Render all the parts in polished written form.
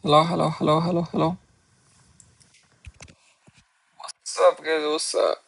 Hello, hello, hello, hello, hello. What's up, guys? What's up?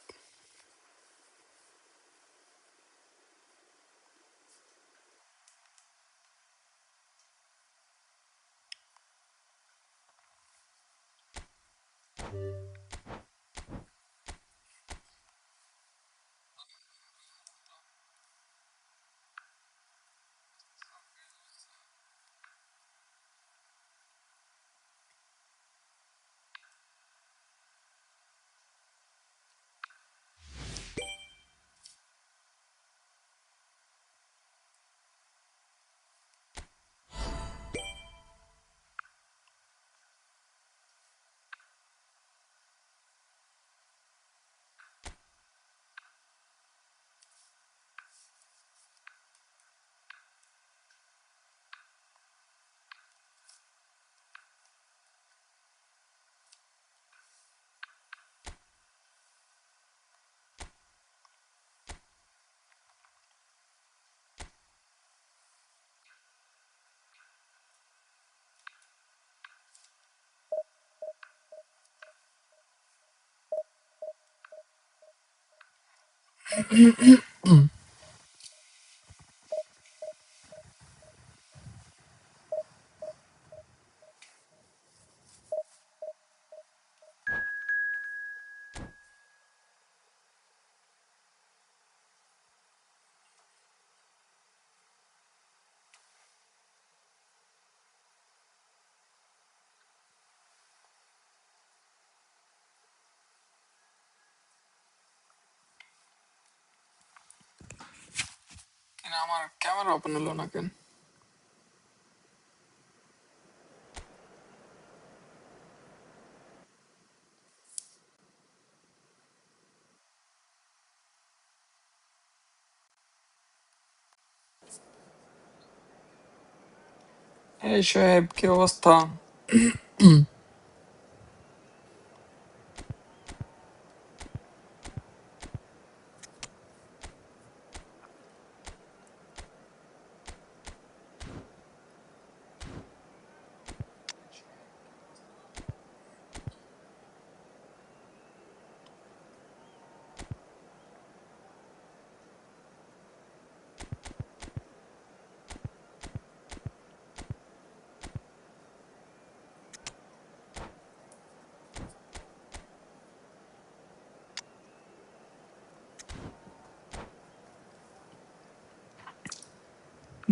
আমার camera open হলো না কেন? এই সাহেব, কি অবস্থা?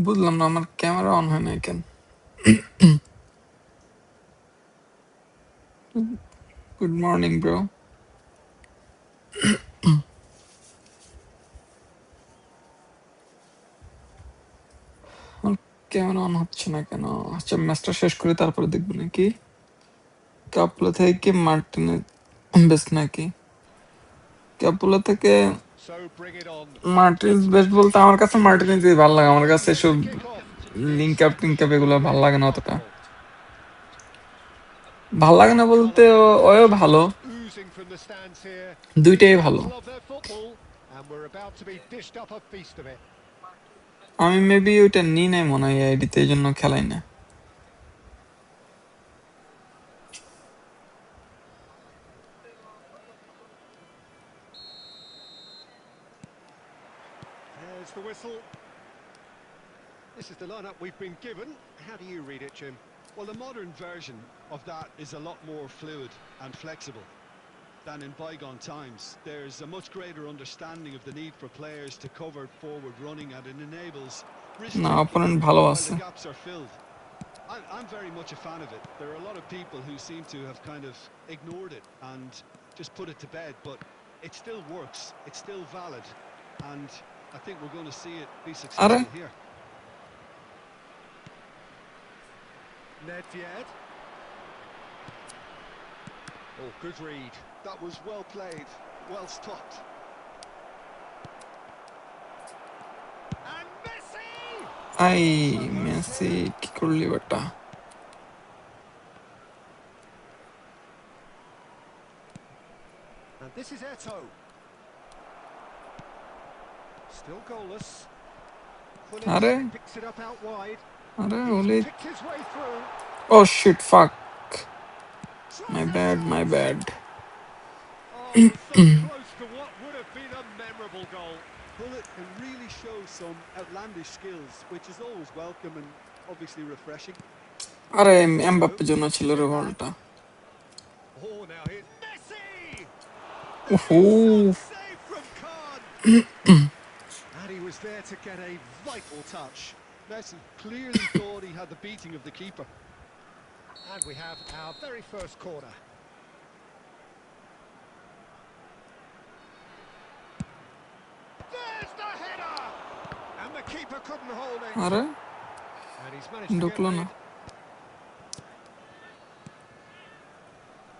বুঝলাম না, আমার ক্যামেরা অন হয় না কেন? Good morning, bro. আমার ক্যামেরা অন হচ্ছে না কেন? আচ্ছা, ম্যাচটা শেষ করে তারপরে দেখবো নাকি? কাপলা থেকে মার্টিনে বেস্ট নাকি? কাপলা থেকে মার্টিনেজ বেস্ট বলতে আমার কাছে মার্টিনেজই ভালো লাগে। আমার কাছে এসব লিঙ্ক আপ টিঙ্ক আপ এগুলো ভালো লাগে না অতটা। ভাল লাগে না বলতে ওও ভালো, দুইটাই ভালো। আমি মেবি ওইটা নিই নাই মনে হয় আইডিতে, এই জন্য খেলাই না। There's the whistle. This is the lineup we've been given. How do you read it, Jim? Well, the modern version of that is a lot more fluid and flexible than in bygone times. There's a much greater understanding of the need for players to cover forward running, and it enables না, risk-taking opponent ভালো while আছে। the gaps are filled. I'm very much a fan of it. There are a lot of people who seem to have kind of ignored it and just put it to bed, but it still works, it's still valid, and I think we're going to see it be আরে successful here. Nedved. Oh, good read. That was well played, well stopped. And Messi! I So loose Messi, here. কি করলি বেটা? And this is Eto. Still goalless. আরে Pulisic picks it up out wide. আরে He's ওলি, picked his way through. ও sheet, ফাক, মাই Tries a bad, my shot. Bad. Oh, so close to what would have been a memorable goal. Bullet can really show some outlandish skills, which is always welcome and obviously refreshing. আরে Coutinho, এমবাপ্পের জন্য ছিল রে Zidane. বলটা। Oh, now here's Messi! ওহো, Excellent save from Khan. And he was there to get a vital touch. Messi clearly thought he had the beating of the keeper. And we have our very first corner. There's the header! And the keeper couldn't hold it. আরে And he's managed to get ঢুকলো না। rid.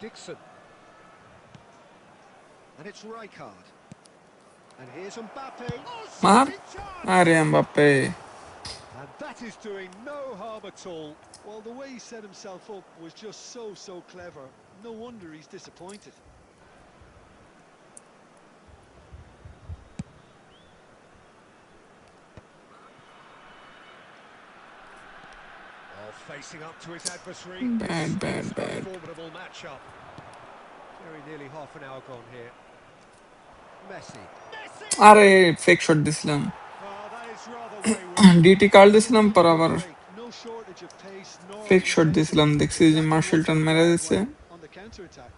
Dixon. And it's Rijkaard. And here's Mbappe. Oh, মার, shooting chance! আরে Mbappe. And that is doing no harm at all. Well, the way he set himself up was just so clever. No wonder he's disappointed. Oh, facing up to his adversary. Bad, This bad, is a bad. formidable matchup. Very nearly half an hour gone here. Messi. Messi! আরে fake shot দিছিলাম, Oh, that is rather wayward. ডিটি card Well, দিছিলাম, good পর quick আবার break. No shortage of pace nor fake shot intensity. দিছিলাম, দেখছি যে Exactly martial what's টান মেরে required দিছে, when on the counter-attack.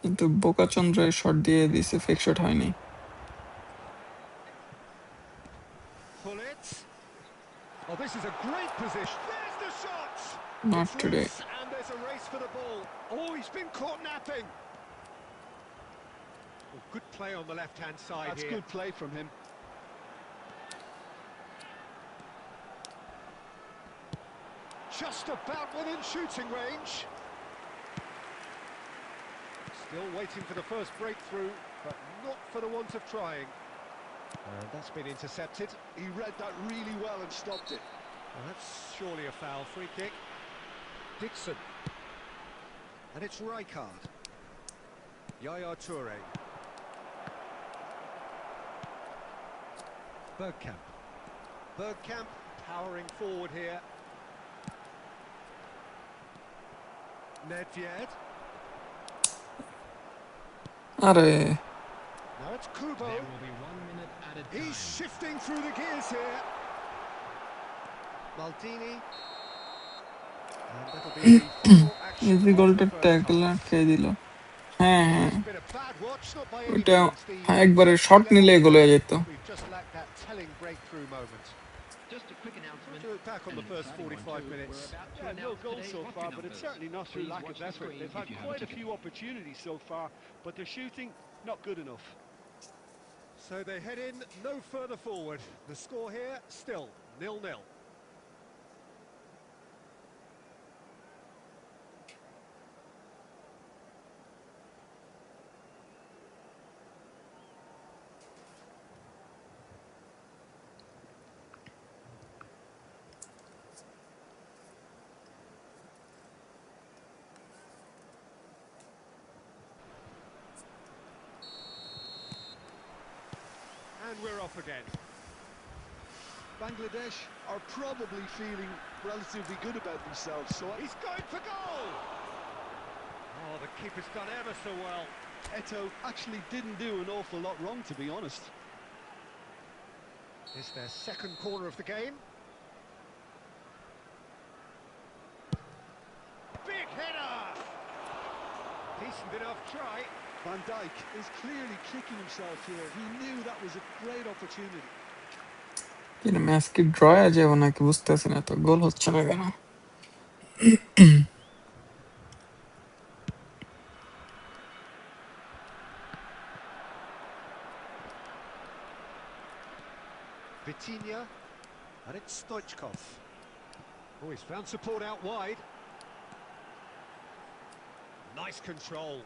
কিন্তু বোকাচন্দ্র শট দিয়ে দিছে, ফেক শট হয়নি। Pullet. Oh, this is a great position. There's the shot. Not It's today. loose and there's a race for the ball. Oh, he's been caught napping. Oh, good play on the left-hand side That's here. good play from him. Just about within shooting range. Still waiting for the first breakthrough, but not for the want of trying. And that's been intercepted. He read that really well and stopped it. Well, that's surely a foul. Free kick. Dixon. And it's Rijkaard. Yaya Toure. Bergkamp. Bergkamp powering forward here. Nedved. আরে Now it's Kubo. There will be 1 minute at a time. He's shifting through the gears here. Maldini. And that'll be the final action easy of গোলটা the first tackle half. আটকে দিল। হ্যাঁ হ্যাঁ, It's been a bad watch, not by any ওইটা means. The একবারে intensity shot level নিলে is গোলে high. যেত। We've just lacked that telling breakthrough moment. Just a quick announcement. To look back on and the an first exciting one 45 too. minutes. We're about to Yeah, no announce goals today's so lucky far, but it's numbers. certainly not through Please lack watch of the effort. screen They've if had you have a quite a ticket. few opportunities so far, but their shooting, not good enough. So they head in no further forward. The score here still 0-0. And we're off again. Bangladesh are probably feeling relatively good about themselves, so He's going for goal! Oh, the keeper's done ever so well. Eto'o actually didn't do an awful lot wrong, to be honest. It's their second corner of the game. Big header! Decent enough try. Van Dijk is clearly kicking himself here. He knew that was a great opportunity. কিন্তু match কি draw হয়ে যাবে নাকি বুঝতেছি না, তো গোল হচ্ছে না কেন? Vitinha, and it's Stoichkov. Oh, he's found support out wide. Nice control.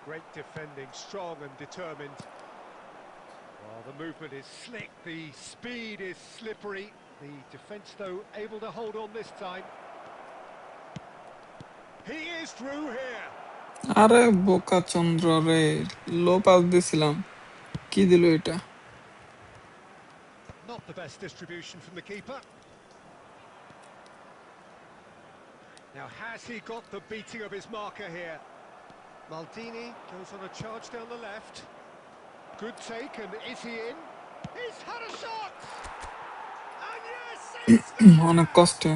Great defending, strong and determined. Well, the movement is slick, the speed is slippery. The defence, though, able to hold on this time. He is through here. আরে বোকাচন্দ্র রে, low pass দিছিলাম, কি দিল এটা? Not the best distribution from the keeper. Now, has he got the beating of his marker here? Maldini goes on a charge down the left. Good take, and is he in? He's had a shot! And yes, it's অনেক there! কষ্টে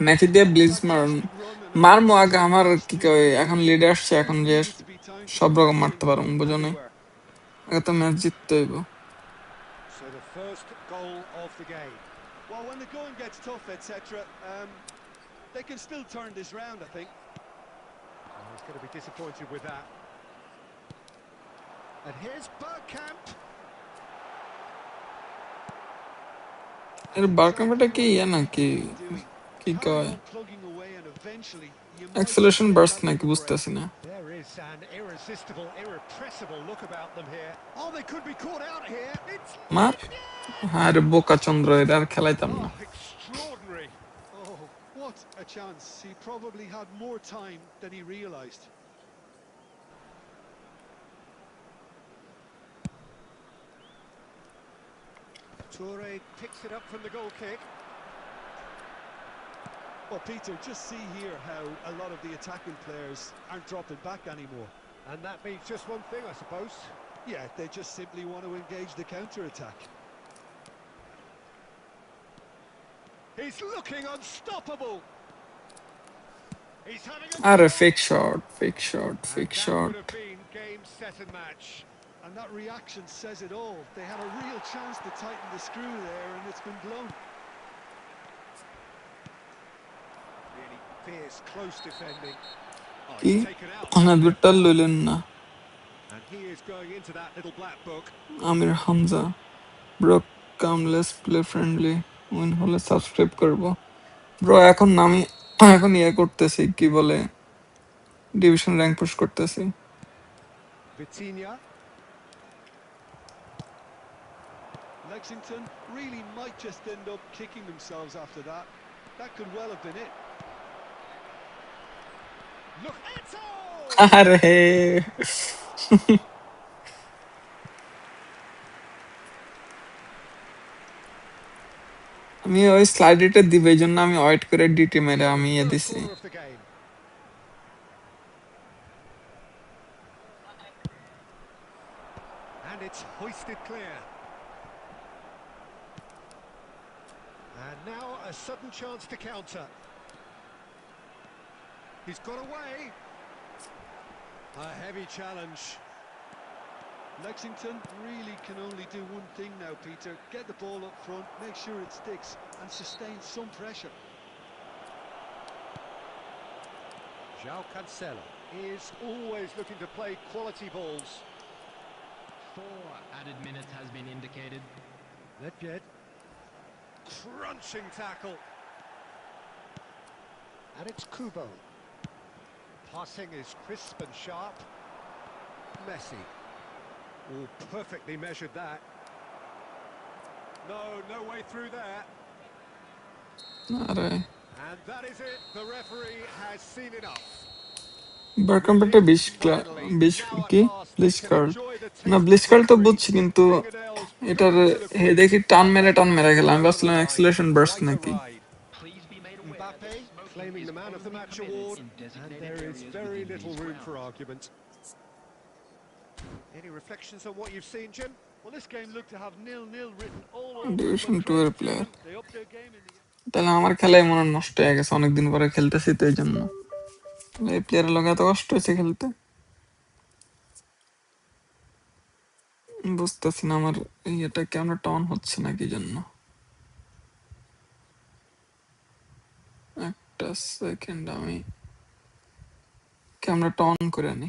ম্যাচে দিয়ে ব্লিজ মারুন Fantastic run and মারমো আগে absolutely আমার কি কয় outstanding এখন finish. লিডে আসছে এখন Always যে needed to be time for সব রকম progressing, মারতে পারবো and বুঝো they নাই were. আগে তো ম্যাচ জিততে হইব So the first goal of the game. Well, when the going gets tough, etc., they can still turn this round, I think. Oh, he's going to be disappointed with that. And here's Bergkamp. এর And বারকাম্পটা exactly কি what ইয়ে they need নাকি to be doing. কি Carry কয় on plugging away, and eventually you might just acceleration get burst that নাকি little break. বুঝতেছি না There is an irresistible, irrepressible look about them here. Oh, they could be caught out here. It's মার lit, হ্যাঁ রে বোকা চন্দ্র এর আর খেলাইতাম না oh, extraordinary. Oh, what a chance. He probably had more time than he realised. Toure picks it up from the goal kick. Well, Peter, just see here how a lot of the attacking players aren't dropping back anymore. And that means just one thing, I suppose. Yeah, they just simply want to engage the counter-attack. He's looking unstoppable. He's having a আরে go. Fake shot fake shot And fake that would shot have been game, set and match. And that reaction says it all. They had a real chance to tighten the screw there, and it's been blown. Really fierce, close defending. Oh, কি he's taken out. হানাদুরটা লইলেন না And he is going into that little black book. Amir Hamza bro come let's play friendly win হলে subscribe করব bro এখন আমি এখন ইয়ে করতেছি কি বলে ডিভিশন র্যাঙ্ক পুশ করতেছি Vitinha. Lexington really might just end up kicking themselves after that. That could well have been it. Look, Eto! আরে আমি ওই স্লাইডটা দিবে এই জন্য আমি ওয়েট করে ডিটি মেরে So আমি the ইয়ে first দিছি corner of the game. And it's hoisted clear. And now a sudden chance to counter. He's got away. A heavy challenge. Lexington really can only do one thing now, Peter. Get the ball up front, make sure it sticks, and sustain some pressure. João Cancelo is always looking to play quality balls. 4 added minutes has been indicated. Nedved. Crunching tackle. And it's Kubo. Passing is crisp and sharp. Messi. Oh, perfectly measured that. No way through there. আরে And that is it. The referee has seen enough. বারকাম্পটা Finally, 20 now at কি last they bleach can card enjoy the না taste bleach of card তো victory. বুঝছি কিন্তু Fingernails এটার dripping to the hey quick. দেখি টান মেরে Well আমি over the ভাবছিলাম line. Acceleration burst Quite a নাকি ride. Please be made aware that Mbappe smoking claiming is the man of the only match permitted award, in and designated there is areas very within little these room for grounds. argument. Any reflections on what you've seen, Jim? Well, this game looked to have 0-0 written all over it, division but 2 এর credit to player them, they upped their game in the end. তাহলে আমার খেলাই মনে হয় নষ্ট হয়ে গেছে অনেকদিন পরে খেলতেছি তো এই জন্য এই প্লেয়ারের লগে এত কষ্ট হয়েছে খেলতে বুঝতেছি না আমার ইয়েটা কেমন টন হচ্ছে না কি জন্য একটা সেকেন্ড আমি ক্যামেরাটা অন করে নি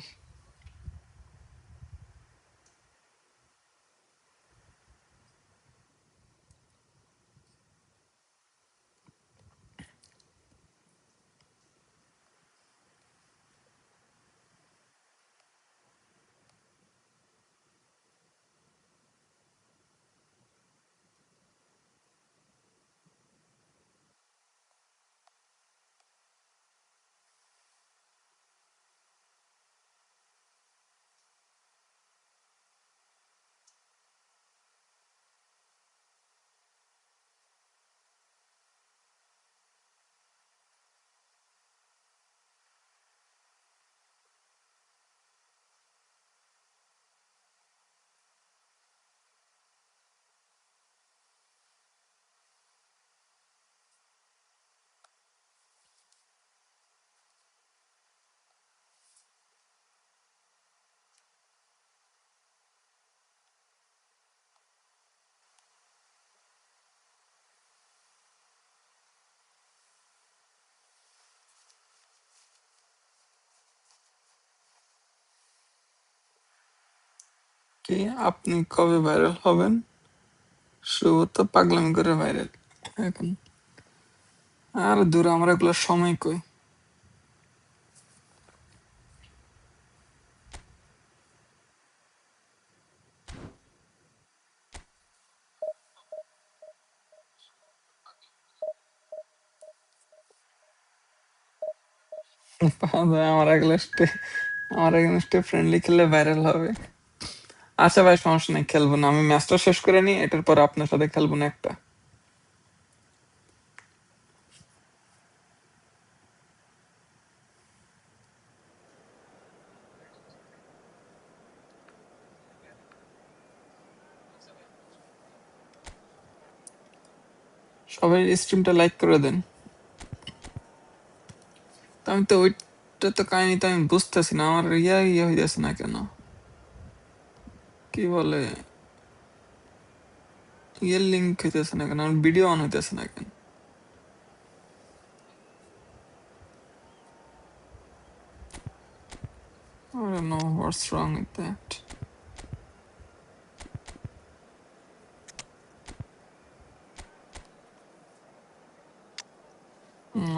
কি আপনি কবে ভাইরাল হবেন? শুভ তো পাগলামি করে ভাইরাল এখন। আর দূর আমার এগুলো সময় কই। আমার এগুলো আমার এগেনস্টে ফ্রেন্ডলি খেললে ভাইরাল হবে। আচ্ছা ভাই সমস্যা নেই, খেলবো না, আমি ম্যাচটা শেষ করে নিই, এটার পর আপনার সাথে খেলবো না একটা। সবাই স্ট্রিমটা লাইক করে দেন। তো আমি তো ওইটা তো কাহিনী তো আমি বুঝতেছি না, আমার ইয়ে হইতেছে না কেন, কি বলে ইয়ের লিঙ্ক হইতেছে না কেন, আমার ভিডিও অন হইতেছে না কেন। I don't know what's wrong with that.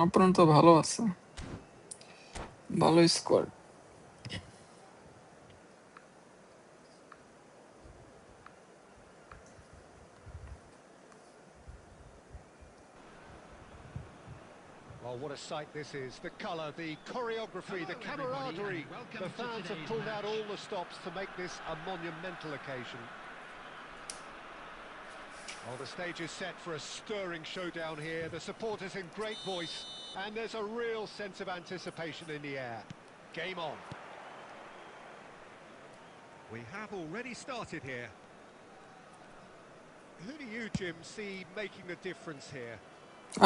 অপরন্ত তো ভালো আছে, ভালো squad. Oh, what a sight this is. The colour, the choreography, the camaraderie. The fans have pulled out all the stops to make this a monumental occasion. Well, the stage is set for a stirring showdown here. The supporters in great voice, and there's a real sense of anticipation in the air. Game on. We have already started here. Who do you, Jim, see making the difference here?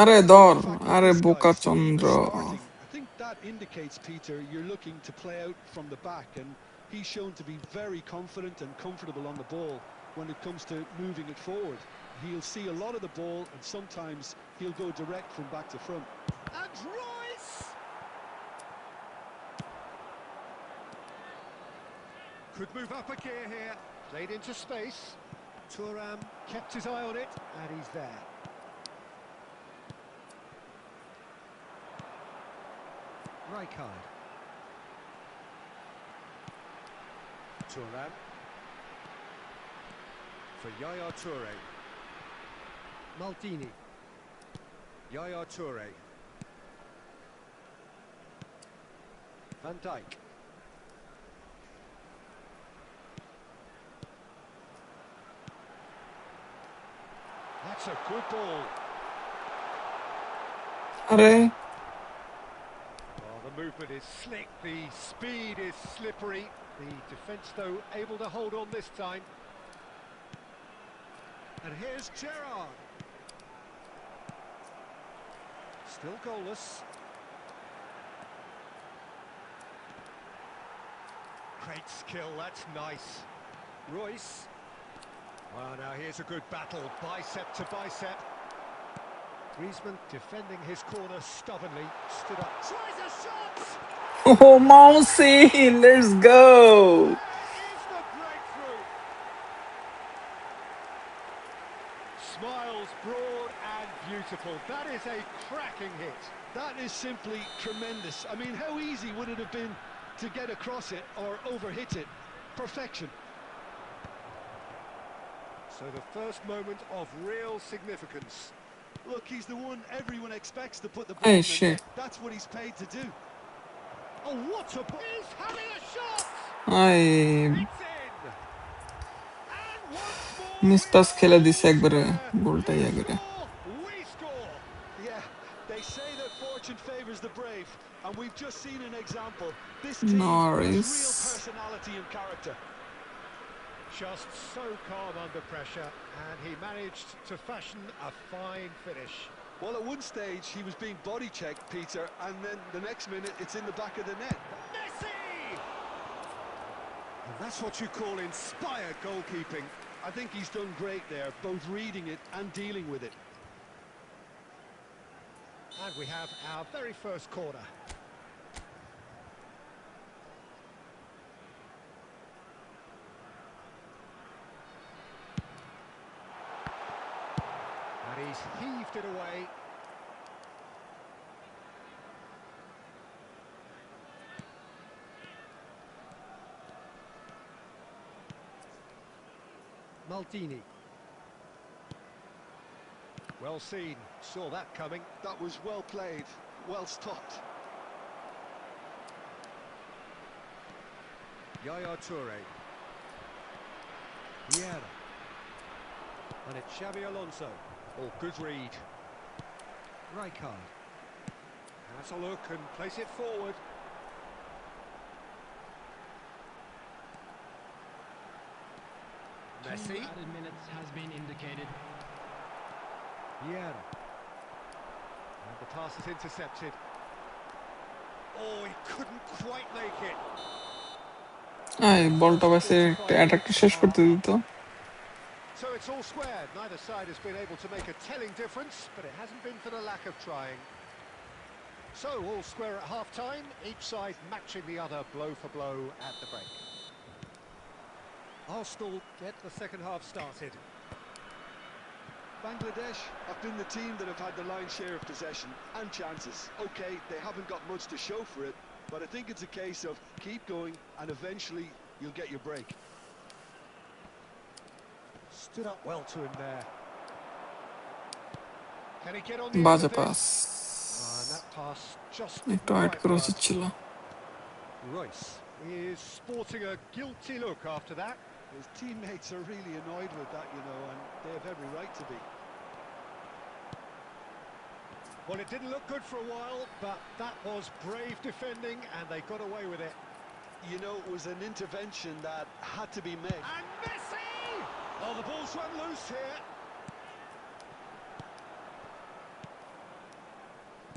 আরে Well, ধর, the fact that আরে this বোকা guy's Chandra. starting, I think that indicates, Peter, you're looking to play out from the back, and he's shown to be very confident and comfortable on the ball when it comes to moving it forward. He'll see a lot of the ball, and sometimes he'll go direct from back to front. And Royce! Could move up a gear here. Played into space. Thuram kept his eye on it, and he's there. Rijkaard. Thuram. For Yaya Toure. Maldini. Yaya Toure. Van Dijk. That's a good ball. আরে Well, the movement is slick, the speed is slippery. The defence, though, able to hold on this time. And here's Gerrard. Still goalless. Great skill, that's nice. Royce. Well, now here's a good battle, bicep to bicep. Griezmann defending his corner stubbornly, stood up, tries a shot! ও মাউসি, let's go. There is the breakthrough! Smiles broad and beautiful. That is a cracking hit. That is simply tremendous. I mean, how easy would it have been to get across it or overhit it? Perfection. So the first moment of real significance. Look, he's the one everyone expects to put the ball এই in the shit. net. That's what he's paid to do. Oh, what a ball! He's having a shot! I It's in! And once more, miss we pass are খেলে দিছে all একবারে, square. গোলটা You ইয়া করে। score, we score. Yeah, they say that fortune favours the brave, and we've just seen an example. This team has Norris real personality and character. Just so calm under pressure, and he managed to fashion a fine finish. Well, at one stage, he was being body checked, Peter, and then the next minute, it's in the back of the net. Messi! And that's what you call inspired goalkeeping. I think he's done great there, both reading it and dealing with it. And we have our very first corner. He's heaved it away. Maldini. Well seen, saw that coming. That was well played, well stopped. Yaya Toure. Vieira. And it's Xabi Alonso. Oh, good read. Rijkaard. Has a look and place it forward. Two Messi. added minutes has been indicated. Vieira. And the pass is intercepted. Oh, he couldn't quite make it. এই বলটা পাশে অ্যাটাকটা শেষ করতে দিত। So it's all squared. Neither side has been able to make a telling difference, but it hasn't been for the lack of trying. So all square at half-time, each side matching the other blow for blow at the break. Arsenal get the second half started. Bangladesh have been the team that have had the lion's share of possession and chances. Okay, they haven't got much to show for it, but I think it's a case of keep going and eventually you'll get your break. Stood up well to him there. Can he get on the end বাজে of pass, this? And that pass just একটু didn't wait quite করা work. উচিত ছিল। Royce is sporting a guilty look after that. His teammates are really annoyed with that, you know, and they have every right to be. Well, it didn't look good for a while, but that was brave defending, and they got away with it. You know, it was an intervention that had to be made. And Messi! Oh, the ball's run loose here.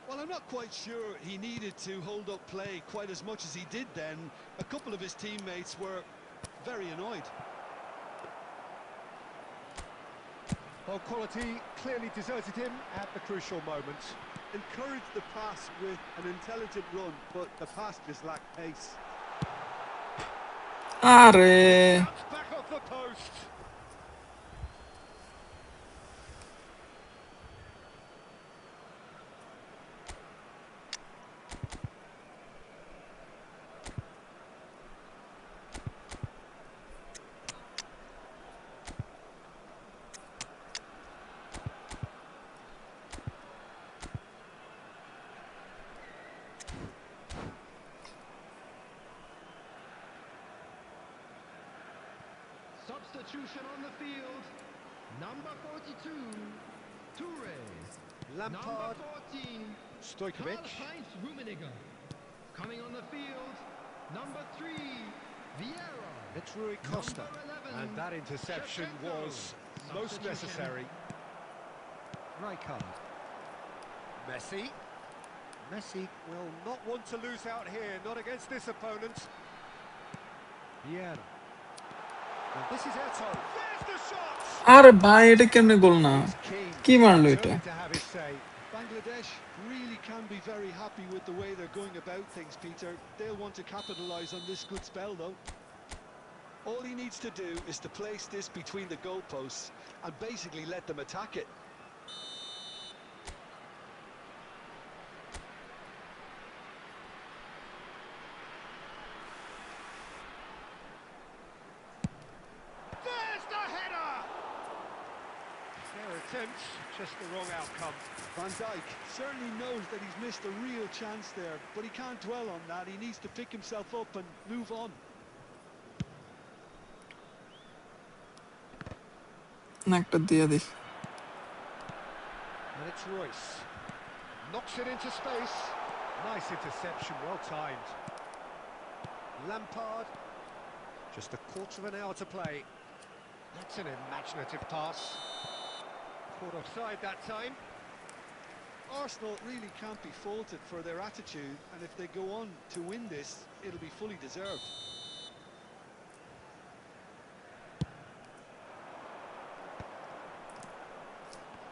Well, I'm not quite sure he needed to hold up play quite as much as he did then. A couple of his teammates were very annoyed. Well, quality clearly deserted him at the crucial moment. Encouraged the pass with an intelligent run, but the pass just lacked pace. আরে That's back off the post. Substitution on the field. Number 42, Toure. Lampard, Number 14, Stojkovic. Karl-Heinz Rummenigge. Coming on the field, number 3, Vieira. It's Rui Costa. Number 11, And that interception Shevchenko. was most Substitution. necessary. Rijkaard. Messi. Messi will not want to lose out here, not against this opponent. Vieira. And this is Eto'o. There's the shot! আরে ভাই এটা কেমনে গোল না? He's keen. কি মারলো এটা? Determined to have his say. Bangladesh really can be very happy with the way they're going about things, Peter. They'll want to capitalise on this good spell, though. All he needs to do is to place this between the goalposts and basically let them attack it. There's the header! Fair attempt, just the wrong outcome. Van Dijk certainly knows that he's missed a real chance there, but he can't dwell on that. He needs to pick himself up and move on. না একটা দিয়ে দিই। And it's Royce. Knocks it into space. Nice interception, well timed. Lampard. Just a quarter of an hour to play. That's an imaginative pass. Caught offside that time. Arsenal really can't be faulted for their attitude, and if they go on to win this, it'll be fully deserved.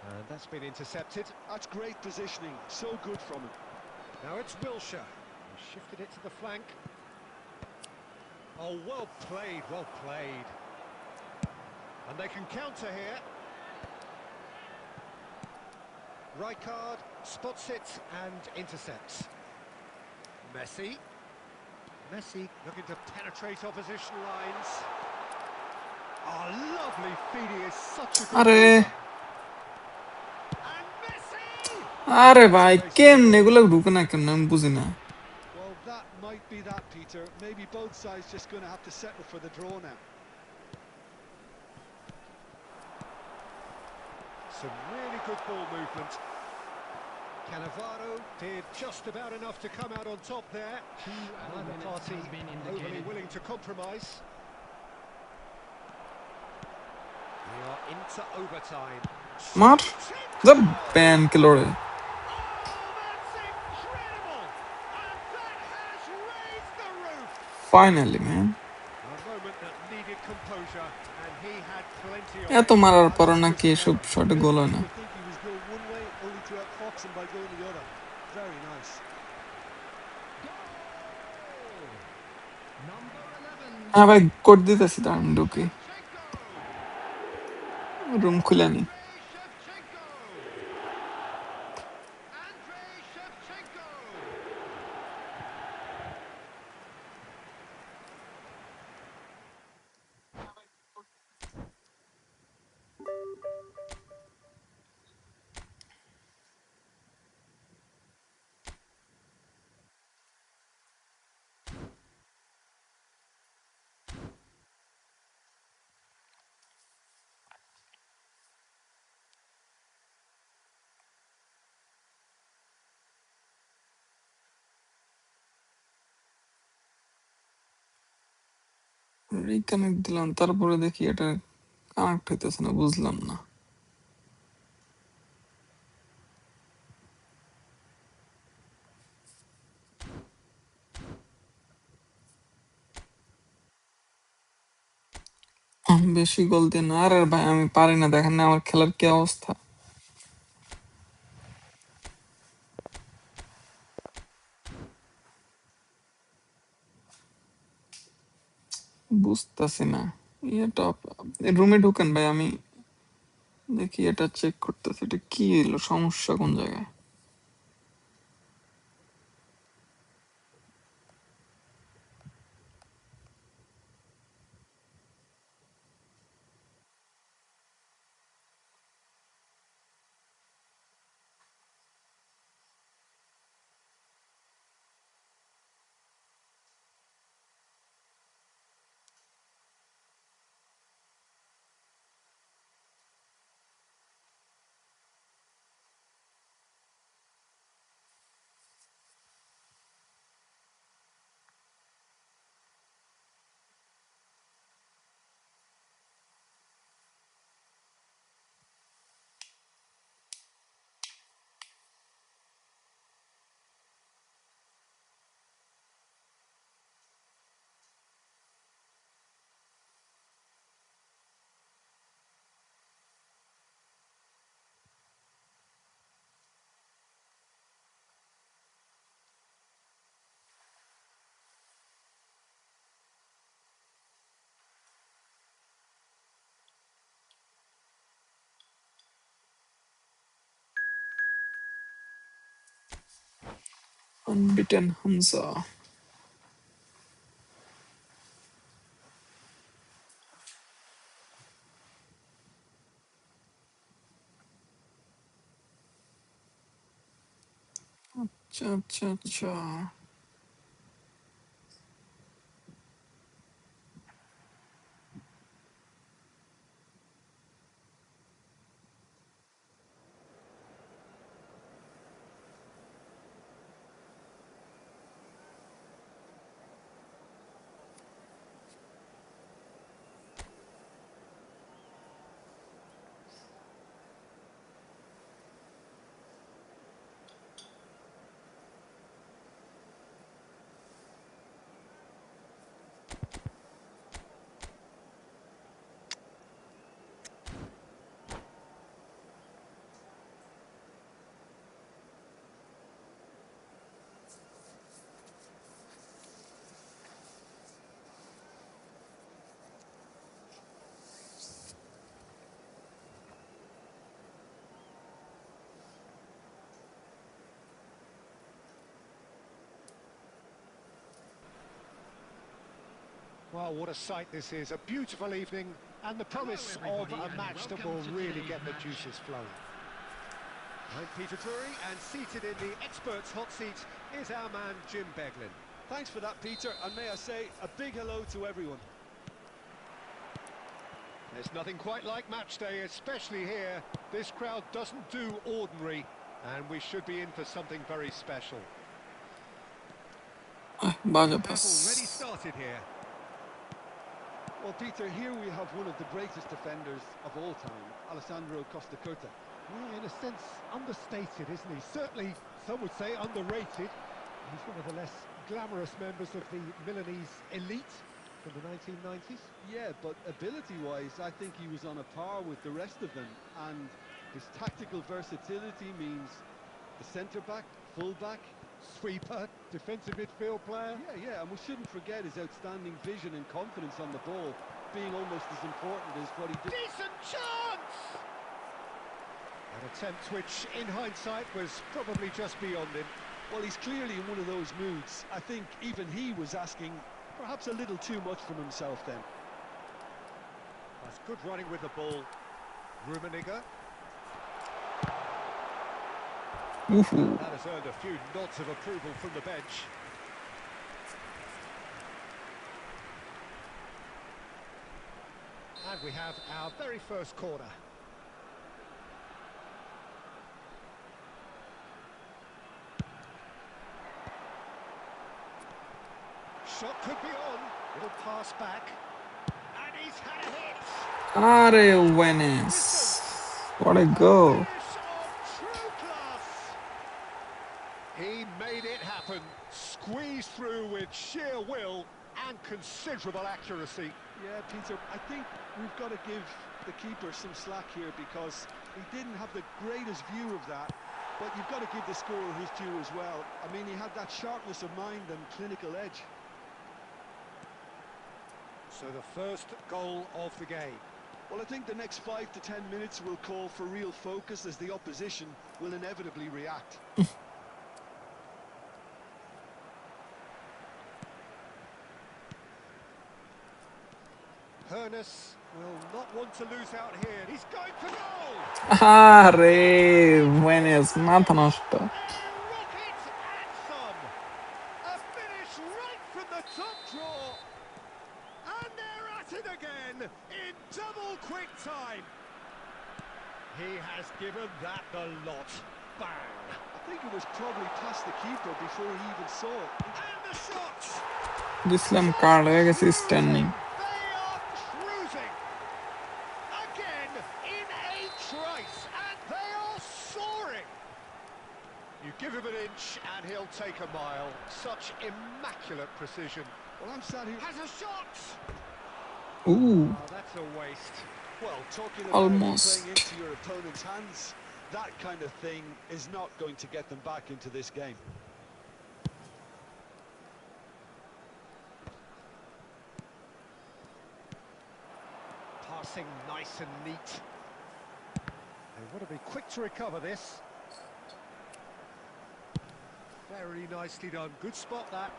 And that's been intercepted. That's great positioning, so good from him. Now it's Wilshere. He shifted it to the flank. Oh, well played, well played. And they can counter here. Rijkaard spots it and intercepts. Messi. Messi looking to penetrate opposition lines. Oh, lovely feed. He is such a good আরে mover. And Messi! আরে ভাই Disgraceful কেমনে goal. এগুলো ঢুকে না কেমনে আমি বুঝি না Well, that might be that, Peter. Maybe both sides just going to have to settle for the draw now. Some really good ball movement. Cannavaro did just about enough to come out on top there. 2 added Neither minutes party has been overly indicated. willing to compromise. We are into overtime. মার Shoots in যা goal! Ban কে লড়ে Oh, that's incredible! And that has raised the roof! Finally man A moment that needed composure, and he had plenty of এত it. মারার And পর that's নাকি just এসব শটে made goal the হয় না keeper think he was going one way, only to outfox him by going the other. Very nice. Goal! Number 11. হ্যাঁ ভাই কোড দিতেছি দাঁড়ান ঢুকি Shevchenko! রুম খুলে নি Andrei Shevchenko! Andrei Shevchenko! Reconnect দিলাম তারপরে দেখি এটা কানেক্ট হইতেছে না বুঝলাম না বেশি গোল দিয়ে না আরে ভাই আমি পারি না দেখেন না আমার খেলার কি অবস্থা বুঝতেছি না এটা রুমে ঢুকেন ভাই আমি দেখি এটা চেক করতেছি এটা কি এলো সমস্যা কোন জায়গায় আনবিটেন হামজা আচ্ছা আচ্ছা আচ্ছা Well, what a sight this is. A beautiful evening and the promise of everybody, a and match that welcome will to really today's get the match. juices flowing. I'm Peter Drury, and seated in the experts' hot seat is our man Jim Beglin. Thanks for that, Peter, and may I say a big hello to everyone. There's nothing quite like match day, especially here. This crowd doesn't do ordinary, and we should be in for something very special. Baja Have already pass. started here. Well, Peter, here we have one of the greatest defenders of all time, Alessandro Costa Curta. Yeah, in a sense, understated, isn't he? Certainly, some would say underrated. He's one of the less glamorous members of the Milanese elite from the 1990s. Yeah, but ability-wise, I think he was on a par with the rest of them, and his tactical versatility means the centre-back, full-back. Sweeper, defensive midfield player. Yeah, and we shouldn't forget his outstanding vision and confidence on the ball, being almost as important as what he did. Decent chance! An attempt which, in hindsight, was probably just beyond him. Well, he's clearly in one of those moods. I think even he was asking perhaps a little too much from himself then. That's good running with the ball. Rummenigge. Woohoo. That has earned a few nods of approval from the bench. And we have our very first corner. Shot could be on. It'll pass back. And he's had a hit. Are Venice. What a goal. Finish of true class. He made it happen. Squeezed through with sheer will and considerable accuracy. Yeah, Peter, I think we've got to give the keeper some slack here because he didn't have the greatest view of that, but you've got to give the scorer his due as well. I mean, he had that sharpness of mind and clinical edge. So the first goal of the game. Well, I think the next 5 to 10 minutes will call for real focus as the opposition will inevitably react. Hoeneß will not want to lose out here. He's going for goal! Are Venice. Mata nosta. A rocket and some! A finish right from the top draw! And they're at it again in double quick time! He has given that the lot. Bang! I think it was probably past the keeper before he even saw it. And the shot! Gislam Carlo, I guess he's stunning. They are cruising! Again, in a trice, and they are soaring! You give him an inch, and he'll take a mile. Such immaculate precision. Well, I'm sat here. Has a shot! Ooh. Oh, that's a waste. Well, talking about Almost. playing into your opponent's hands, that kind of thing is not going to get them back into this game. Passing nice and neat. They want to be quick to recover this. Very nicely done. Good spot, that.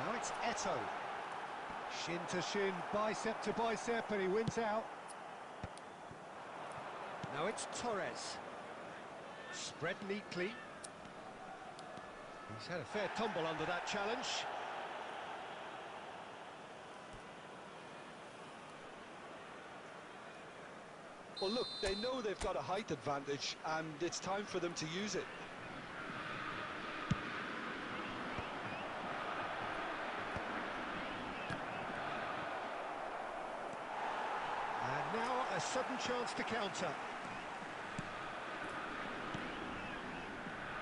Now it's Eto'o. Shin to shin, bicep to bicep, and he wins out. Now it's Torres. Spread neatly. He's had a fair tumble under that challenge. Well, look, they know they've got a height advantage, and it's time for them to use it. And now a sudden chance to counter.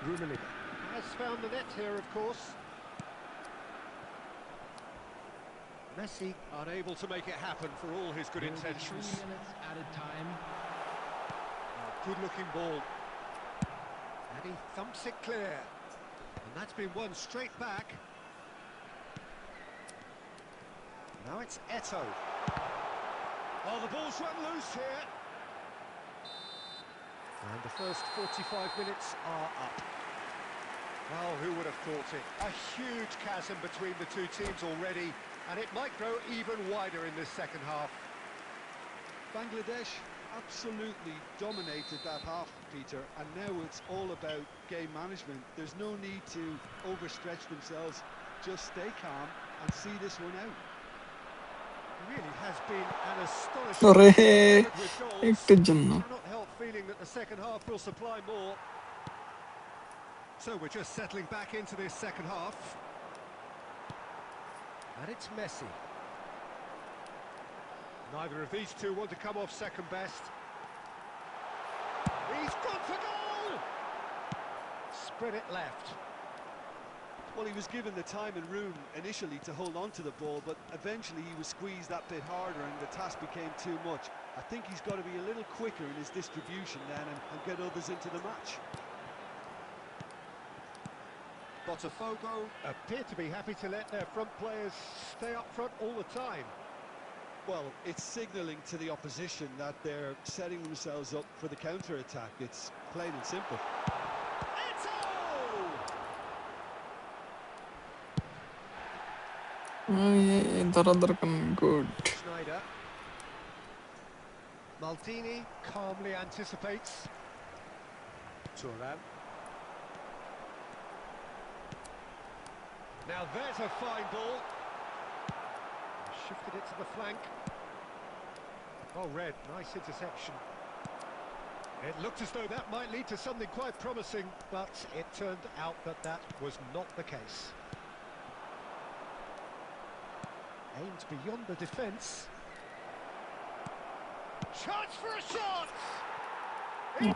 Rummenigge has found the net here, of course. Messi unable to make it happen for all his good intentions. 3 minutes at a time. Good-looking ball. And he thumps it clear. And that's been won straight back. Now it's Eto'o. Oh, the ball's run loose here. And the first 45 minutes are up. Well, who would have thought it? A huge chasm between the two teams already, and it might grow even wider in this second half. Bangladesh absolutely dominated that half, Peter, and now it's all about game management. There's no need to overstretch themselves. Just stay calm and see this one out. It really has been an astonishing अरे covered with goals. एकटु जन्न Cannot help feeling that the second half will supply more. So we're just settling back into this second half. And it's Messi. Neither of these two want to come off second best. He's gone for goal! Spread it left. Well, he was given the time and room initially to hold on to the ball, but eventually he was squeezed that bit harder and the task became too much. I think he's got to be a little quicker in his distribution then and get others into the match. Botafogo appear to be happy to let their front players stay up front all the time. Well, it's signalling to the opposition that they're setting themselves up for the counter-attack. It's plain and simple. दरदर कन good Schneider. Maldini calmly anticipates. Thuram. Now there's a fine ball. Shifted it to the flank. Oh, Red, nice interception. It looked as though that might lead to something quite promising, but it turned out that that was not the case. Aimed beyond the defence. Chance for a shot!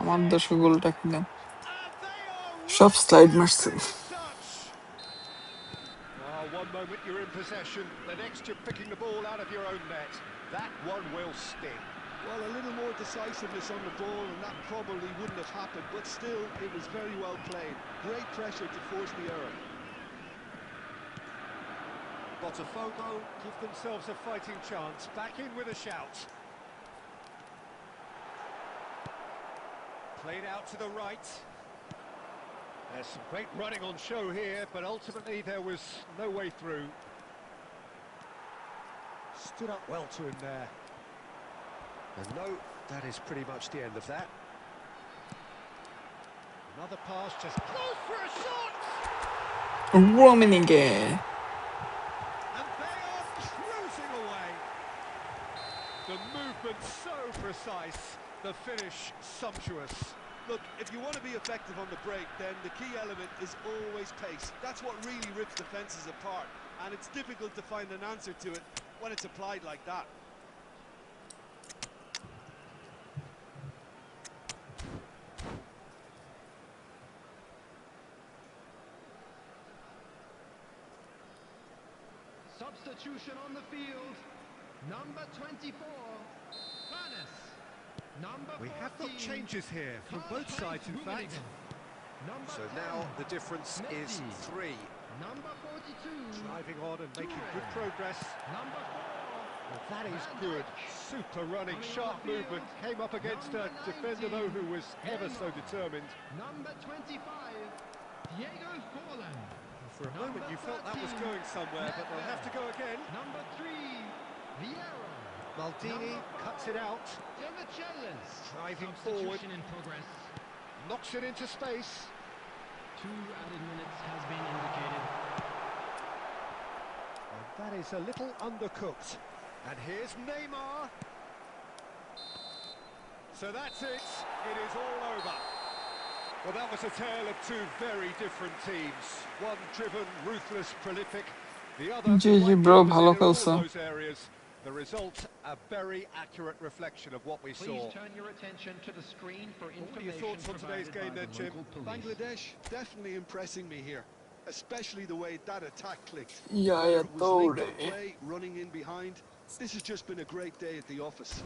আমার দেশে গোলটা খেলাম And they are সব right slide to মারছে finish such. One moment you're in possession, the next you're picking the ball out of your own net. That one will sting. Well, a little more decisiveness on the ball and that probably wouldn't have happened, but still, it was very well played. Great pressure to force the error. Botafogo give themselves a fighting chance, back in with a shout. Played out to the right. There's some great running on show here, but ultimately there was no way through. Stood up well to him there. And no, that is pretty much the end of that. Another pass, just close for a shot! Rummenigge And they are cruising away. The movement so precise, the finish sumptuous. Look, if you want to be effective on the break, then the key element is always pace. That's what really rips defences apart, and it's difficult to find an answer to it when it's applied like that. Substitution on the field. Number 24, Furness. Number We have got 14, changes here from both sides, in fact. Number So 10, now the difference is Messi. 3. Number 42, Driving on and making good Toure. progress. Number 4, Well, that is Van good. Dijk. Super running, Coming on sharp the field, movement. Came up against a number defender, though, who was ever so 19, determined. number 25, Diego Forlan. For a moment you felt that was going somewhere, but they'll have to go again. Number 3, Vieira. Maldini cuts it out, Demichelis. driving forward, Substitution in progress. knocks it into space. 2 added minutes has been indicated. And that is a little undercooked. And here's Neymar. So that's it. It is all over. Well, that was a tale of two very different teams. One driven, ruthless, prolific. The other GG quite bro, the opposite ভালো in all খেলছো those areas. The result, a very accurate reflection of what we saw. Please turn your attention to the screen for What are information your thoughts on today's game provided then, by the Jim? local police. Bangladesh definitely impressing me here, especially the way that attack clicked. Ja, Whether jag it was tror link-up det. play, running in behind. This has just been a great day at the office.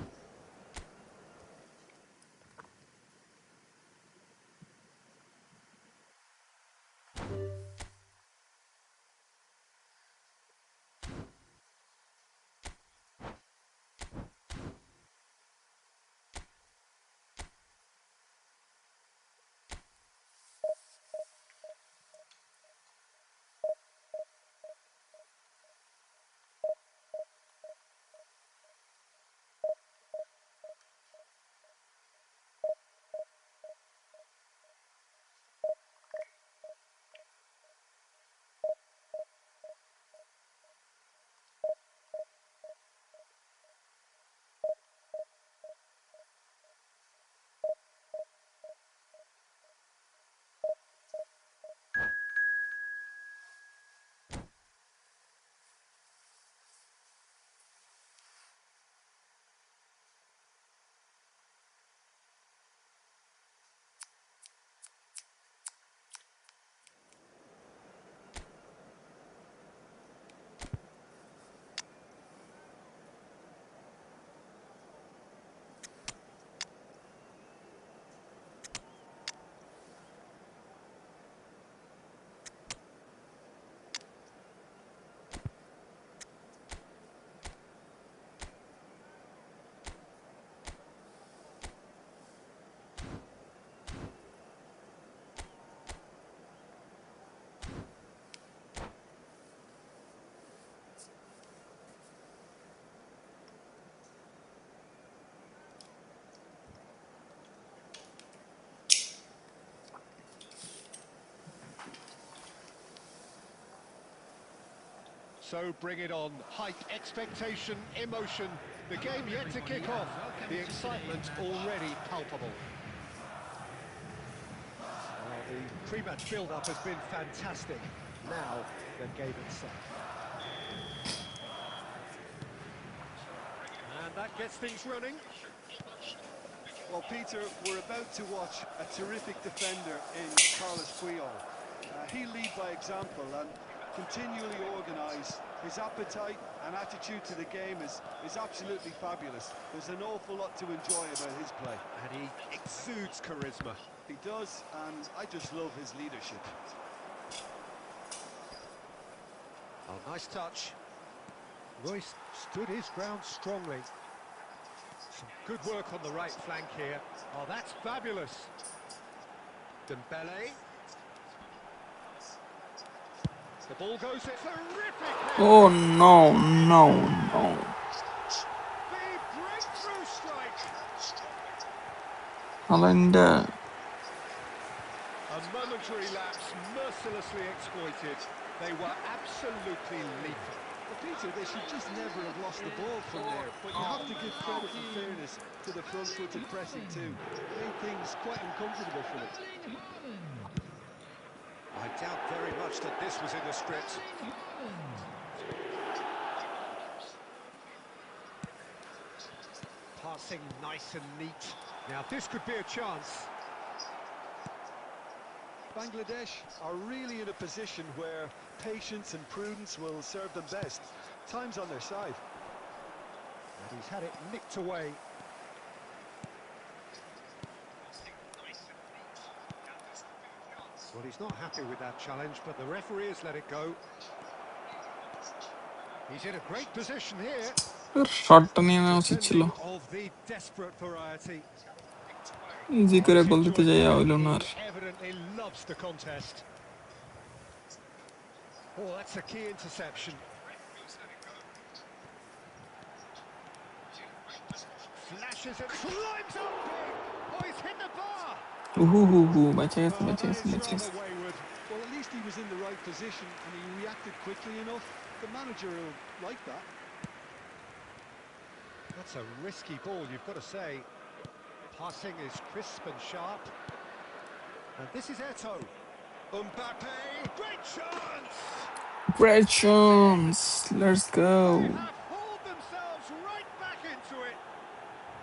So bring it on. Hype, expectation, emotion. The game yet to kick off. The excitement already palpable. Well, the pre-match build-up has been fantastic. Now, the game itself. And that gets things running. Well, Peter, we're about to watch a terrific defender in Carlos Puyol. He'll lead by example and continually organise. His appetite and attitude to the game is absolutely fabulous. There's an awful lot to enjoy about his play. And he exudes charisma. He does, and I just love his leadership. Oh, nice touch. Royce stood his ground strongly. Some good work on the right flank here. Oh, that's fabulous. Dembele. The ball goes in. Terrific! Oh no, no, no. The breakthrough strike. Haaland. A momentary lapse, mercilessly exploited. They were absolutely lethal. Well, Peter, they should just never have lost the ball from there, but you have to give credit and fairness to the front-footed pressing too. Made things quite uncomfortable for them. I doubt very much that this was in the script. Passing nice and neat. Now this could be a chance. Bangladesh are really in a position where patience and prudence will serve them best. Time's on their side. And he's had it nicked away. Well, he's not happy with that challenge, but the referee has let it go. He's in a great position here. শটটা নিয়ে নেওয়া উচিত ছিল। Defending of the desperate variety. Easy করে গোল দিতে যাই হইল না আর। He evidently loves the contest. Oh, that's a key interception. Flashes and climbs up big. Oh, he's hit the bar. বেঁচে গেছে, Oh, বেঁচে that গেছে, is বেঁচে গেছে। rather wayward. Well, at least he was in the right position and he reacted quickly enough. The manager will like that. That's a risky ball, you've got to say. Passing is crisp and sharp. And this is Eto'o. Mbappe, great chance! Great chance. Let's go. They have hauled themselves right back into it.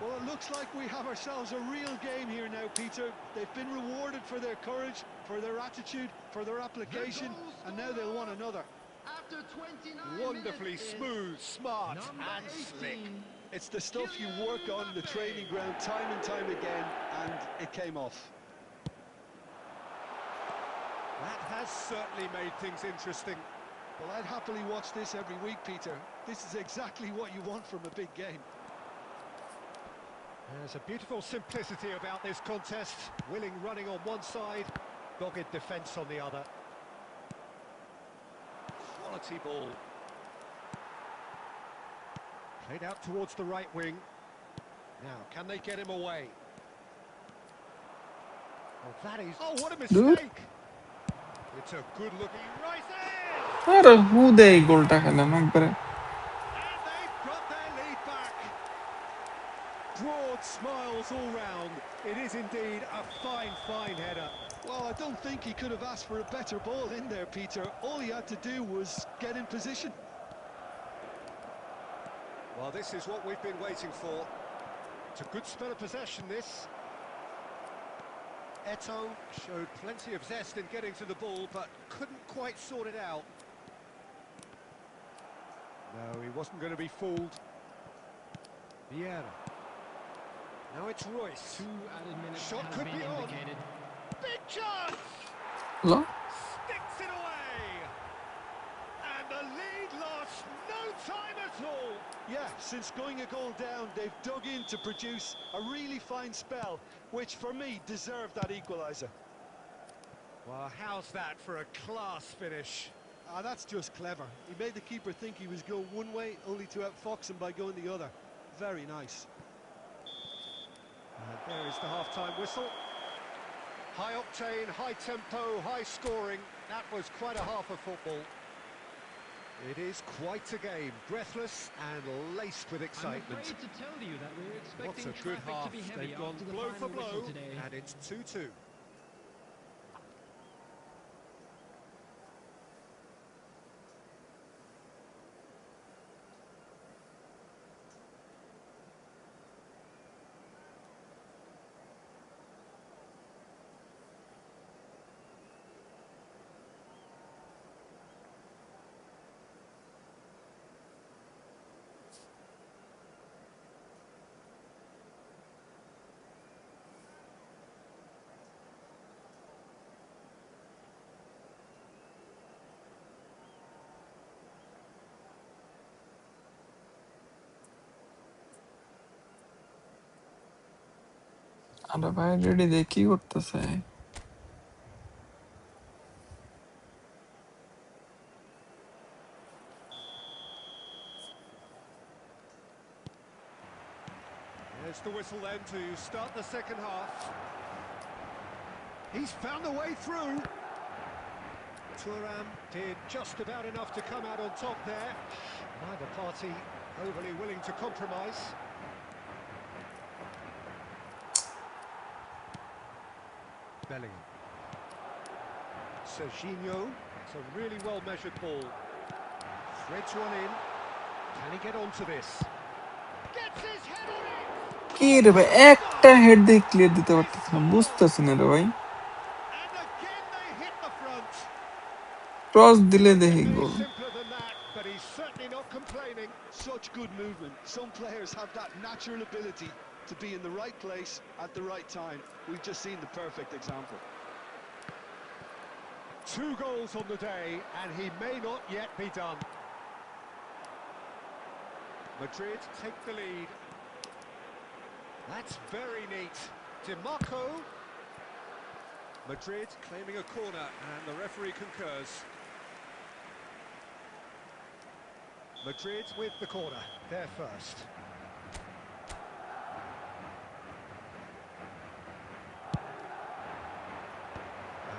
Well, it looks like we have ourselves a real game here now, Peter. They've been rewarded for their courage, for their attitude, for their application, and now they'll want another. After 29 Wonderfully minutes is smooth, smart number and 18. slick. It's the stuff you work on the training ground time and time again, and it came off. That has certainly made things interesting. Well, I'd happily watch this every week, Peter. This is exactly what you want from a big game. There's a beautiful simplicity about this contest. Willing running on one side, dogged defence on the other. Quality ball. Played out towards the right wing. Now, can they get him away? Oh, that is... Oh, what a mistake! It's a good-looking rises! আরে হুদে এই গোলটা খেলেন একবারে। And they've got their lead back. Broad smiles all round. It is indeed a fine, fine header. Well, I don't think he could have asked for a better ball in there, Peter. All he had to do was get in position. Well, this is what we've been waiting for. It's a good spell of possession, this. Eto'o showed plenty of zest in getting to the ball, but couldn't quite sort it out. No, he wasn't going to be fooled. Vieira. Now it's Royce. 2 added minutes Shot has could been be on. indicated. Big chance! Hello? Sticks it away! And the lead lost no time at all! Yeah, since going a goal down, they've dug in to produce a really fine spell, which for me deserved that equaliser. Well, how's that for a class finish? That's just clever. He made the keeper think he was going one way, only to outfox him by going the other. Very nice. And there is the half-time whistle. High octane, high tempo, high scoring. That was quite a half of football. It is quite a game, breathless and laced with I'm excitement. afraid to tell you that we're What expecting a good traffic half. to be heavy They've gone after the blow for final whistle blow, today. and it's 2-2. আরে ভাই ready দিয়ে কি করতেছে? There's the whistle then to start the second half. He's found a way through. Thuram did just about enough to come out on top there. Neither party overly willing to compromise. Bellingham. Serginho. It's a really well-measured ball. Threads one in. Can he get onto this? Gets his head on it! কি রে ভাই, একটা head দিয়ে clear দিতে পারতেছ না, বুঝতেছি না রে ভাই। And again they hit the front. Cross দিলে Couldn't get দেখি any goal. simpler than that, but he's certainly not complaining. Such good movement. Some players have that natural ability to be in the right place at the right time. We've just seen the perfect example. 2 goals on the day, and he may not yet be done. Madrid take the lead. That's very neat. DiMarco. Madrid claiming a corner, and the referee concurs. Madrid with the corner, they're first.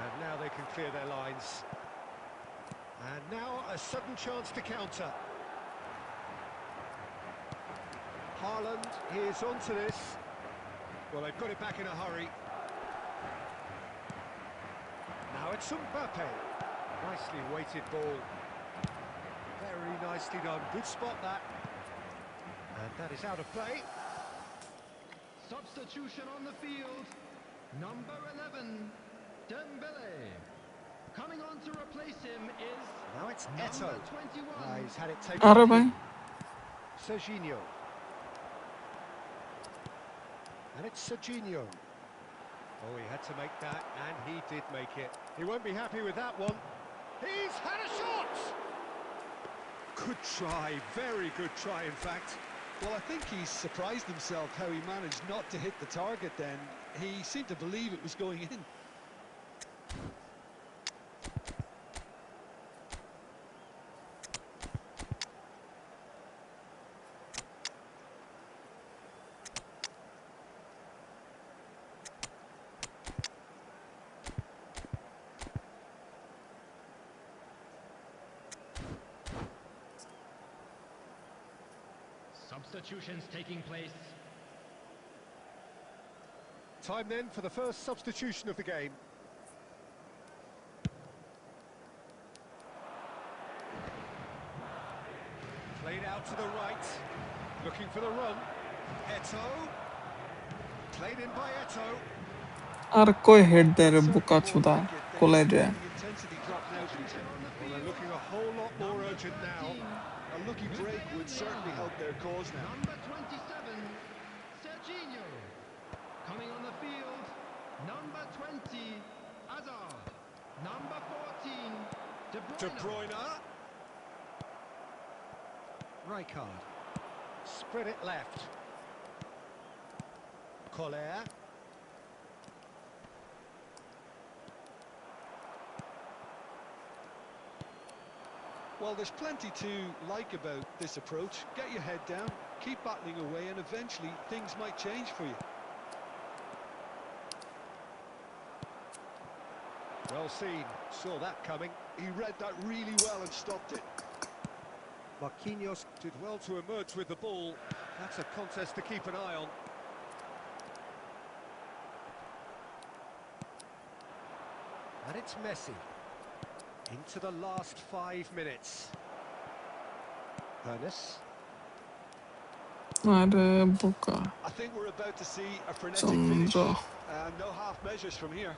And now they can clear their lines. And now a sudden chance to counter. Haaland is onto this. Well, they've got it back in a hurry. Now it's Mbappe. Nicely weighted ball. Very nicely done. Good spot that. And that is out of play. Substitution on the field. Number 11, Dembele. Coming on to replace him is Now it's Eto'o. number 21. He's had it taken আরে off ভাই, him. Serginho. And it's Serginho. Oh, he had to make that, and he did make it. He won't be happy with that one. He's had a shot! Good try, very good try, in fact. Well, I think he's surprised himself how he managed not to hit the target then. He seemed to believe it was going in. Substitutions taking place. Time then for the first substitution of the game. Played out to the right, looking for the run. Eto'o. Played in by Eto'o. আর কই head দেয় রে Certainly বোকা more চুদা, like it. কোলাই রে। The intensity dropped now for him. Well, they're looking a whole lot more urgent now. A lucky break would certainly help their cause now. Number 27, Serginho. Coming on the field, number 20, Hazard. Number 14, De Bruyne. De Bruyne. Rijkaard. Spread it left. Collier. Well, there's plenty to like about this approach. Get your head down, keep battling away, and eventually things might change for you. Well seen, saw that coming. He read that really well and stopped it. Marquinhos did well to emerge with the ball. That's a contest to keep an eye on. And it's Messi. Into the last 5 minutes. Ernest. আরে বোকা I think we're about to see a frenetic Chandra finish. No half measures from here.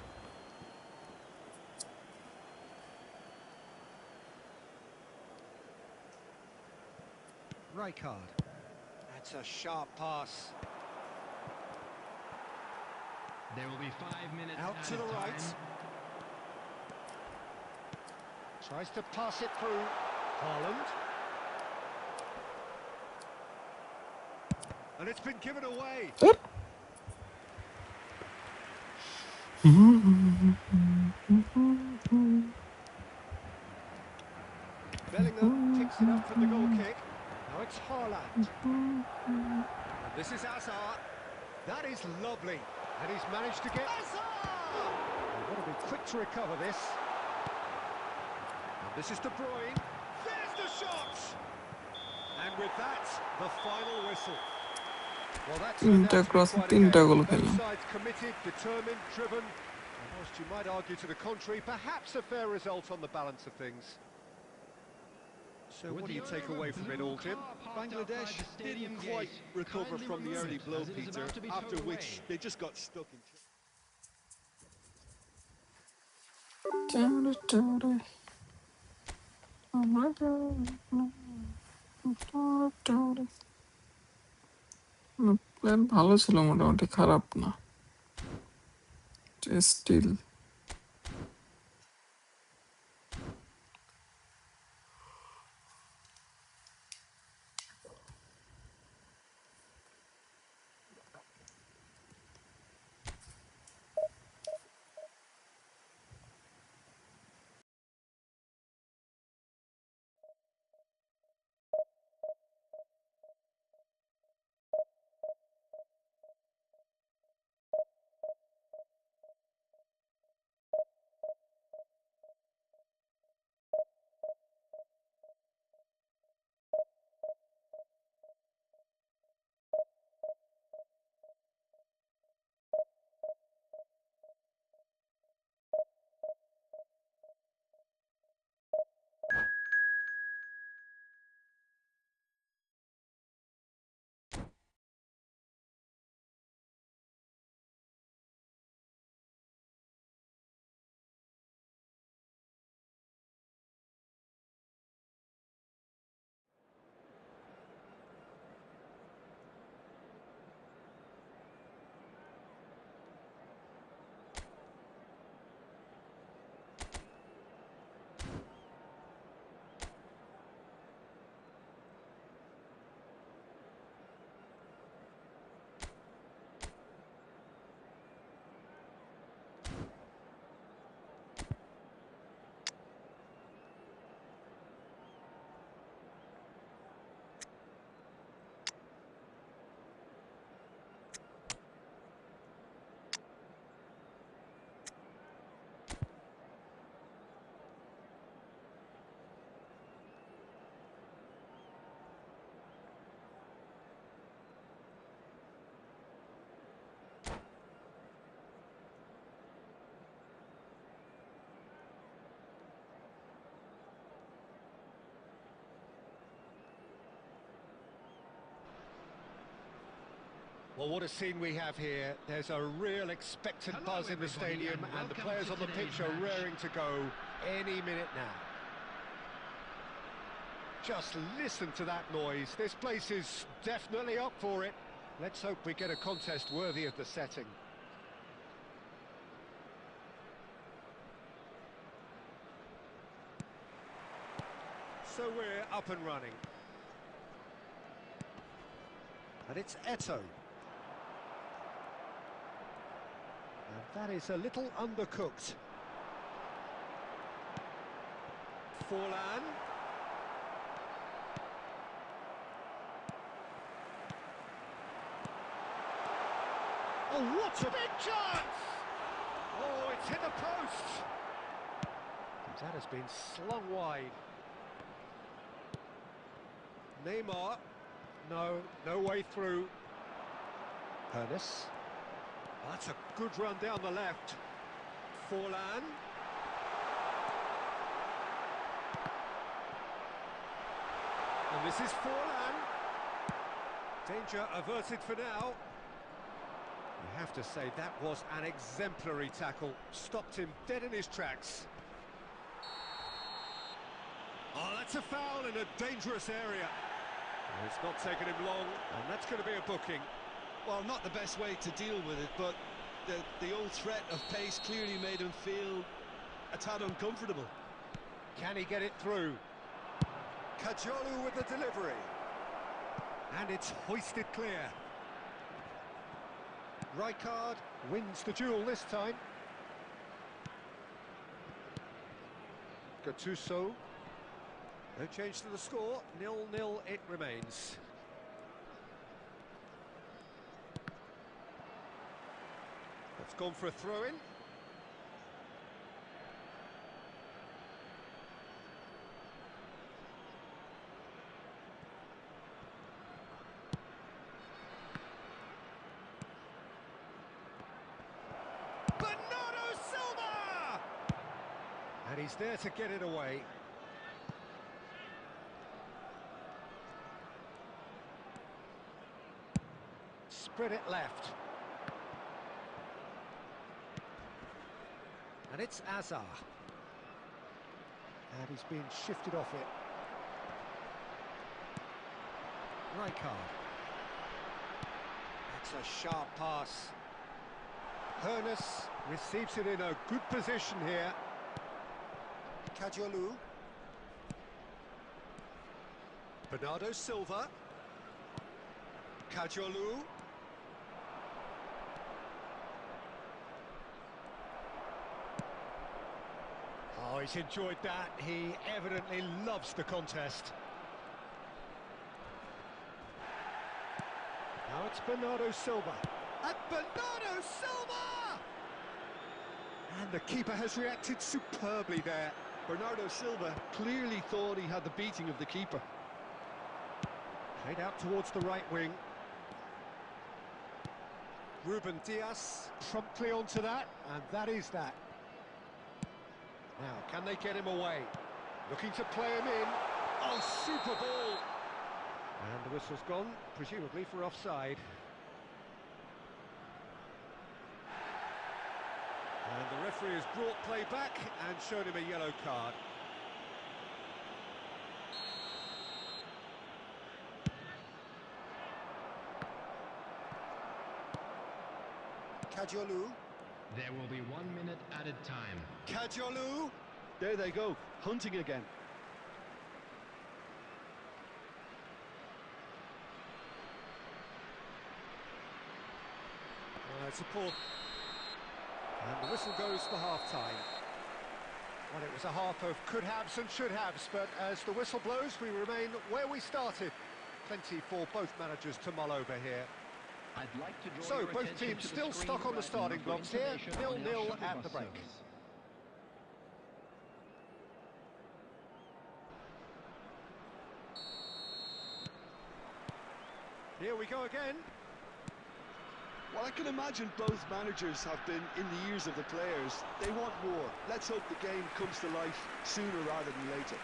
Rijkaard. That's a sharp pass. There will be 5 minutes Out to added the right. time. Tries to pass it through. Haaland. And it's been given away. Bellingham picks it up from the goal kick. Now it's Haaland. And this is Hazard. That is lovely. And he's managed to get... Hazard! They've got to be quick to recover this. And this is De Bruyne. There's the shot! And with that, the final whistle. Well, that's তিনটা cross তিনটা গোল খেললাম sides committed, determined, driven. And whilst you might argue to the contrary, perhaps a fair result on the balance of things. So what do you take away from it all, Jim? Bangladesh didn't quite recover from the early blow, Peter, after which they just got stuck in... plan ভালো ছিল মোটামুটি খারাপ না still Well, what a scene we have here. There's a real expectant buzz in the stadium, and the players on the pitch are raring to go any minute now. Just listen to that noise. This place is definitely up for it. Let's hope we get a contest worthy of the setting. So we're up and running. And it's Eto'o. And that is a little undercooked. Forlan. Oh, what a big chance! Oh, it's hit the post. That has been slung wide. Neymar. No, no way through. Pernis. That's a good run down the left. Forlan. And this is Forlan. Danger averted for now. You have to say that was an exemplary tackle. Stopped him dead in his tracks. Oh, that's a foul in a dangerous area. It's not taken him long, and that's going to be a booking. Well, not the best way to deal with it, but the old threat of pace clearly made him feel a tad uncomfortable. Can he get it through? Cajolu with the delivery. And it's hoisted clear. Rijkaard wins the duel this time. Gattuso. No change to the score, 0-0 it remains. That's gone for a throw-in. Bernardo Silva! And he's there to get it away. Spread it left. And it's Azar. And he's being shifted off it. Rijkaard. That's a sharp pass. Pernis receives it in a good position here. Cajolu. Bernardo Silva. Cajolu. Oh, he's enjoyed that. He evidently loves the contest. Now it's Bernardo Silva. And Bernardo Silva! And the keeper has reacted superbly there. Bernardo Silva clearly thought he had the beating of the keeper. Played out towards the right wing. Ruben Dias promptly onto that, and that is that. Now, can they get him away? Looking to play him in. Oh, super ball! And the whistle's gone, presumably for offside. And the referee has brought play back and shown him a yellow card. Cajolu. There will be 1 minute added time. Cajolu. There they go, hunting again. It's a poor... And the whistle goes for half-time. Well, it was a half of could-haves and should-haves, but as the whistle blows, we remain where we started. Plenty for both managers to mull over here. I'd like to draw So, your both attention teams to the still screen stuck on the right starting now for blocks here, information on 0-0 our at shuttle the bus break. service. Here we go again. Well, I can imagine both managers have been in the ears of the players. They want more. Let's hope the game comes to life sooner rather than later.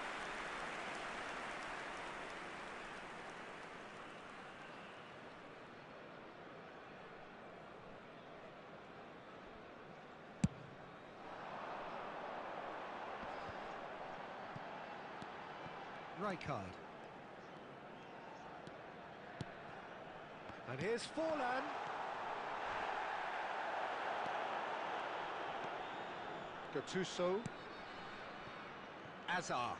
Rijkaard. And here's Forlan. Gattuso. Azar.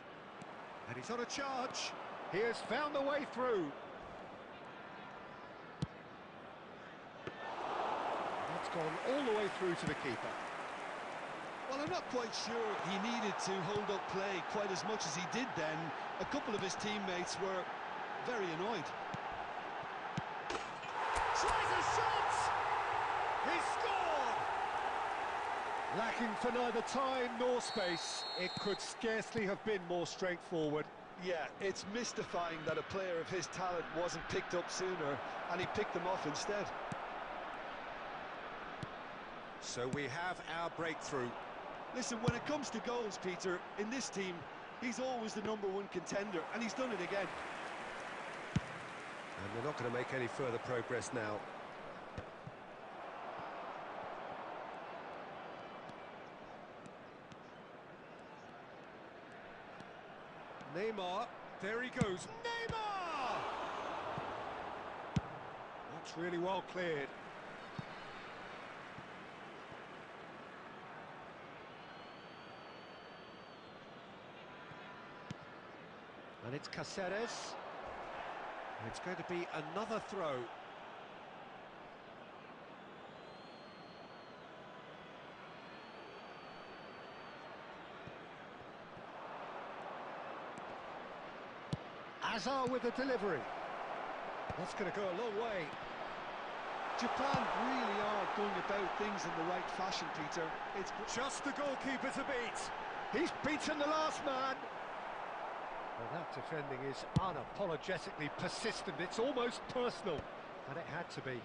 And he's on a charge. He has found the way through. That's gone all the way through to the keeper. Well, I'm not quite sure he needed to hold up play quite as much as he did then. A couple of his teammates were very annoyed. Tries a shot! He scored! Lacking for neither time nor space, it could scarcely have been more straightforward. Yeah, it's mystifying that a player of his talent wasn't picked up sooner, and he picked them off instead. So we have our breakthrough. Listen, when it comes to goals, Peter, in this team, he's always the #1 contender, and he's done it again. And they're not going to make any further progress now. Neymar, there he goes. Neymar! That's really well cleared. And it's Caceres. It's going to be another throw. Hazard with the delivery. That's going to go a long way. Japan really are going about things in the right fashion, Peter. It's Just the goalkeeper to beat. He's beaten the last man. Well, that defending is unapologetically persistent. It's almost personal. And it had to be.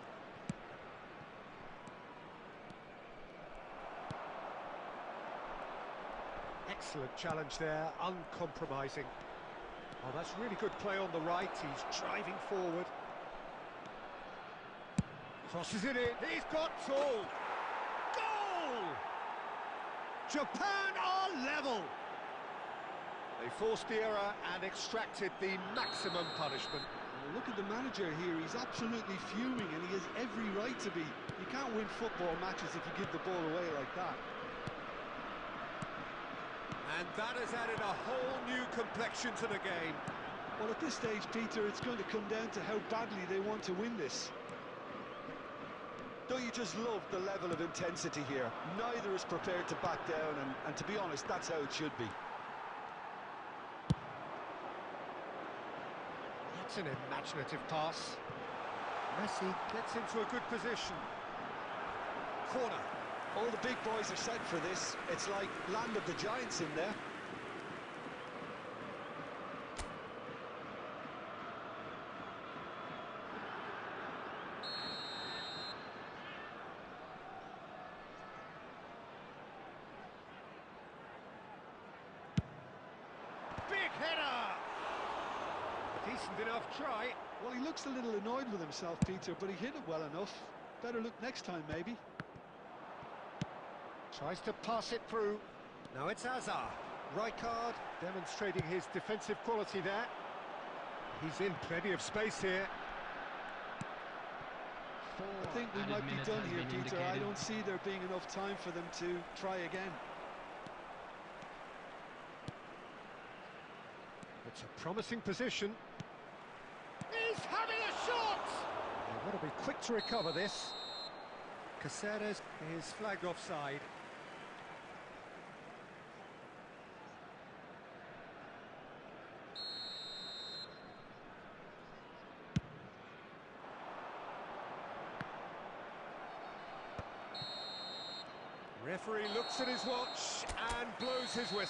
Excellent challenge there, uncompromising. Oh, that's really good play on the right. He's driving forward. Crosses it in. He's got goal! Goal! Japan are level! They forced the error and extracted the maximum punishment. Well, look at the manager here. He's absolutely fuming, and he has every right to be. You can't win football matches if you give the ball away like that. And that has added a whole new complexion to the game. Well, at this stage, Peter, it's going to come down to how badly they want to win this. Don't you just love the level of intensity here? Neither is prepared to back down, and to be honest, that's how it should be. That's an imaginative pass. Messi gets into a good position. Corner. All the big boys are set for this. It's like land of the giants in there. Big header! A decent enough try. Well, he looks a little annoyed with himself, Peter, but he hit it well enough. Better look next time, maybe. Tries to pass it through. Now it's Hazard. Rijkaard demonstrating his defensive quality there. He's in plenty of space here. I think we might be done here, Peter. I don't see there being enough time for them to try again. It's a promising position. He's having a shot! They've got to be quick to recover this. Caceres is flagged offside. Referee looks at his watch and blows his whistle.